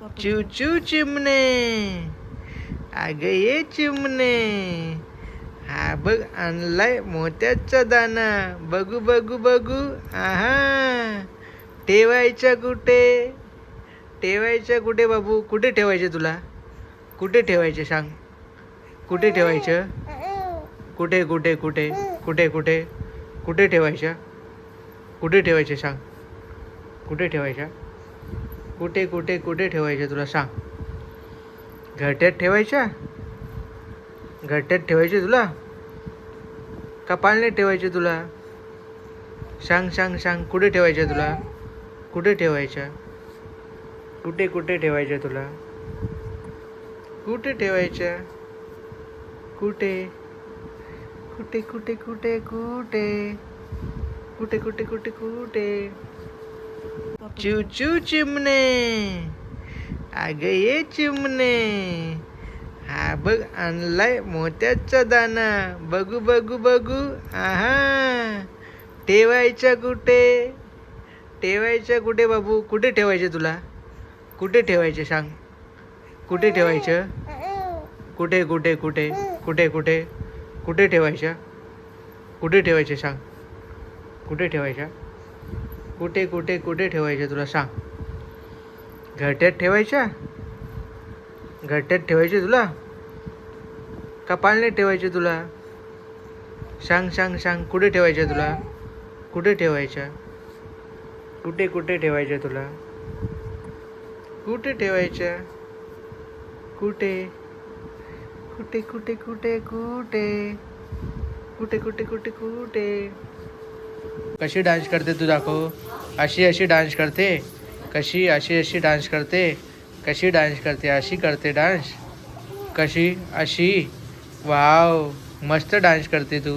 चू चू चिमणे, अग ये चिमणे, हा बघ आणलाय मोत्याचा दाना, बघू बघू बघू. आहा, ठेवायचा कुठे, ठेवायचं कुठे बाबू, कुठे ठेवायचे तुला, कुठे ठेवायचे सांग, कुठे ठेवायचं, कुठे कुठे कुठे कुठे कुठे कुठे ठेवायच्या, कुठे ठेवायचे सांग, कुठे ठेवायच्या, कुठे कुठे कुठे ठेवायचे तुला सांग. घरट्यात ठेवायच्या, घरट्यात ठेवायचे तुला का पाळण्यात ठेवायचे तुला, सांग सांग सांग, कुठे ठेवायच्या तुला, कुठे ठेवायच्या, कुठे कुठे ठेवायच्या तुला, कुठे ठेवायच्या, कुठे कुठे कुठे कुठे कुठे कुठे कुठे कुठे कुठे. चू चू चिमणे, अग ये चिमणे, हा बघ आणलाय मोत्याचा दाना, बघू बघू बघू. आहा, ठेवायचा कुठे, ठेवायचं कुठे बाबू, कुठे ठेवायचे तुला, कुठे ठेवायचे सांग, कुठे ठेवायचं, कुठे कुठे कुठे कुठे कुठे कुठे ठेवायच्या, कुठे ठेवायचे सांग, कुठे ठेवायच्या, कुठे कुठे कुठे ठेवायचे तुला सांग. घरट्यात ठेवायच्या, घरट्यात ठेवायचे तुला का पाळण्यात ठेवायचे तुला, सांग सांग सांग, कुठे ठेवायच्या तुला, कुठे ठेवायच्या, कुठे कुठे ठेवायच्या तुला, कुठे ठेवायच्या, कुठे कुठे कुठे कुठे कुठे कुठे कुठे कुठे कुठे. कशी डान्स करते तू दाखव, अशी अशी डान्स करते, कशी अशी अशी डान्स करते, कशी डान्स करते, अशी करते डान्स, कशी अशी. वाव, मस्त डान्स करते तू,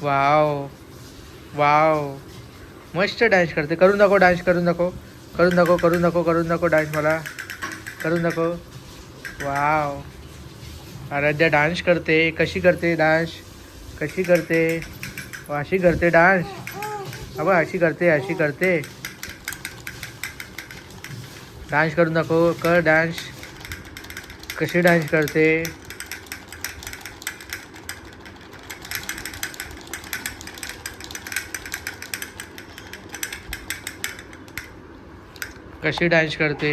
वाव वाव, मस्त डान्स करते. करून दाखव, डान्स करून दाखव, करून दाखव, करून दाखव, करून दाखव डान्स, मला करून दाखव. वाव, आराध्या डान्स करते, कशी करते डान्स, कशी करते, अशी करते डान्स, अबा अशी करते, अशी करते. डान्स करून दाखव, कर डान्स, कशी डान्स करते, कशी डान्स करते.